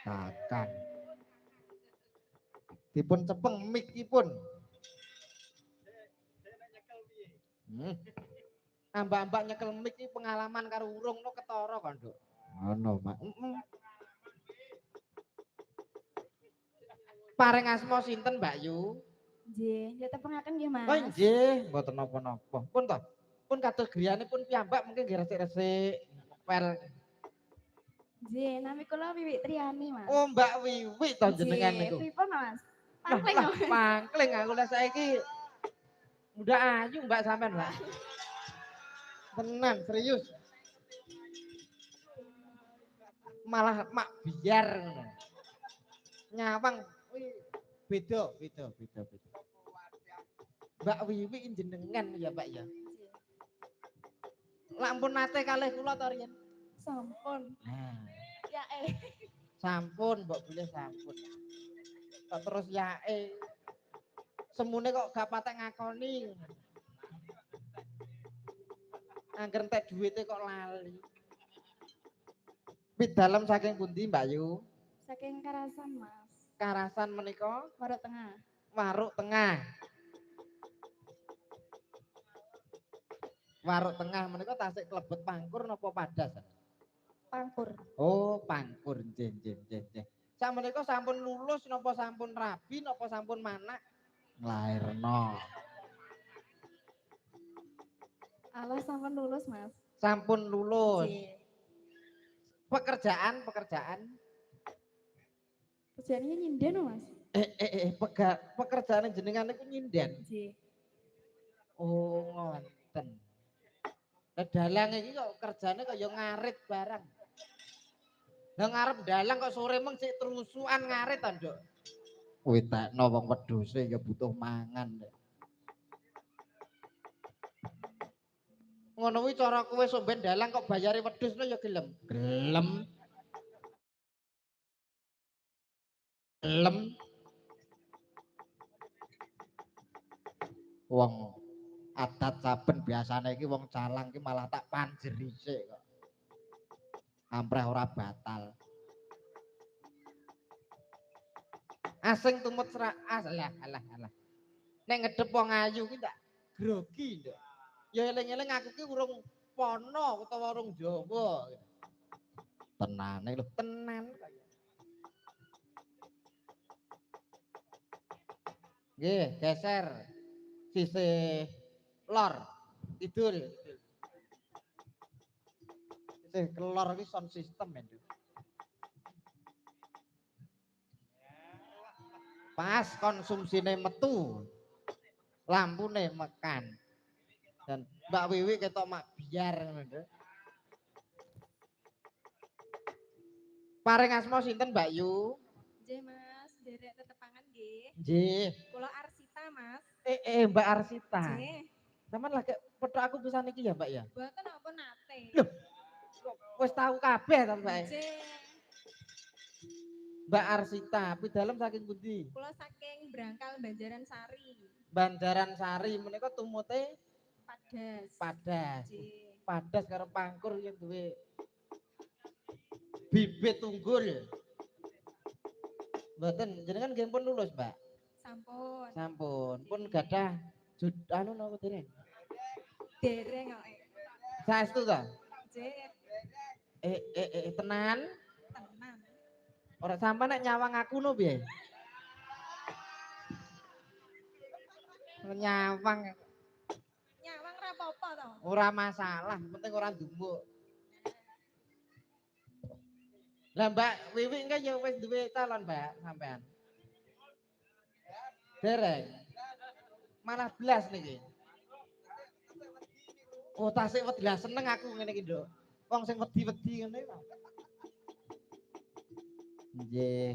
Takkan. Dipun cepeng mikipun. Ambak-ambak nyekel mik iki pengalaman karo urung no ketara kan, Nduk. Ngono, Mak. Paring asma sinten, Mbak Yu? Nggih, nggih tepangaken nggih, Oh Mas. nggih, mboten napa-napa. Pun to. Pun kados griyane pun piyambak mungkin nggih resik-resik. Pel. Nggih, nami kula Wiwi Triani, Mas. Oh, Mbak Wiwi to jenengan Nggih, niku. pripun, Mas? Lah, Pangling lah, kok. pangling aku lah saiki udah ayu Mbak sampean, Mbak. Tenan, serius. Malah mak biar ngono. Nyawang beda. Mbak Wiwi jenengan ya, Mbak ya. Lampun nate kalih kula to riyen. Sampun. Nah, Ya sampun, mbok bilih sampun. Kok terus yae. Semune kok gak patek ngakoni. Angger entek duwite kok lali. Pidalem saking pundi, Mbak Yu? Saking Karasan, Mas. Karasan menika Warung Tengah. Waruk Tengah. Waruk Tengah menika tasik klebet Pangkur napa Padas? Pangkur. Oh, Pangkur. Nggih. Sakmenika sampun lulus napa sampun rabi napa sampun manak? Nglairno. Allah sampun lulus, Mas. Sampun lulus. Nggih. Pekerjaan. Kerjaannya nyinden, Mas. Pekerjaan jenengan niku nyinden. Nggih. Oh, ngoten. Lah dalang iki kok kerjane kaya ngarit barang. Lah ngarep dalang kok sore meng sik terusukan ngarit to, Nduk. Kuwi tekno wong wedhuse ya butuh mangan. Ngono kuwi cara kowe sok ben dalang kok bayare wedhus ya gelem. Gelem. Wong adat saben biasane iki wong calang iki malah tak panjeri sik kok. Ampreh ora batal. Asing tumut alah. Nek ngedep wong ayu ki tak grogi, Nduk. Ya eling-eling aku ki urung pono utawa urung Jawa. Tenane lho, tenan kaya. Nggih, geser. Sisih lor, kidul. Sisih kelor iki sound system ya, Nduk. Pas konsumsine metu. Lampune mekan. Dan Mbak Wiwi ketok mak biar ngono, Nduk. Paring asma sinten, Mbak Yu? Nggih, Mas. Derek tetepangan nggih. Nggih. Kula Arsita, Mas. Mbak Arsita. Nggih. Sampeyan lagi foto aku pisan iki ya, Mbak ya? Mboten apa nate. Loh, wis tahu kabeh to, Mbak? Nggih. Mbak Arsita, pidalem saking pundi? Kula saking Brangkal Banjaran Sari. Banjaran Sari menika tumute Padas. Nggih. Padas karo Pangkur yang duwe bibit unggul. Mboten, jenengan nggih pun lulus, Mbak? Sampun. Pun gadah anu napa dereng? Dereng kok. Saestu to? Nggih. Tenan? Tenan. Ora sampe nek nyawang aku no piye? Nyawang Nyawang ra apa-apa to. ora masalah, penting ora ndumuk. Lah Mbak Wiwi engke ya wis duwe calon, Mbak, sampean. Dereng. Malah blas niki. Oh, tasik wedi lah seneng aku ngene iki, Nduk. Wong sing wedi-wedi ngene kok. Nggih.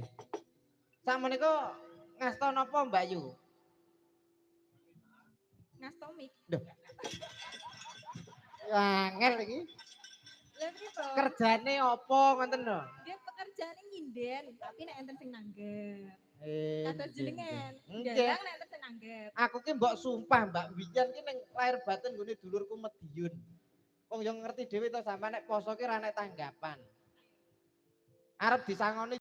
Sakmenika ngasta napa, Mbak Yu? Ngastomik. Lho. Angel iki. Lha pripun? Kerjane apa ngoten lho? Dia pekerjaane nyinden, tapi nek enten sing nanggep. Kados Nggih. jenengan. Nggih. Dalang nek enten sing nanggep. Aku ki mbok sumpah, Mbak, biyen ki ning lair batin nggone dulurku Madiun. Wong yo ngerti dhewe to sampean nek poso ki ra nek tanggapan. Arep disangoni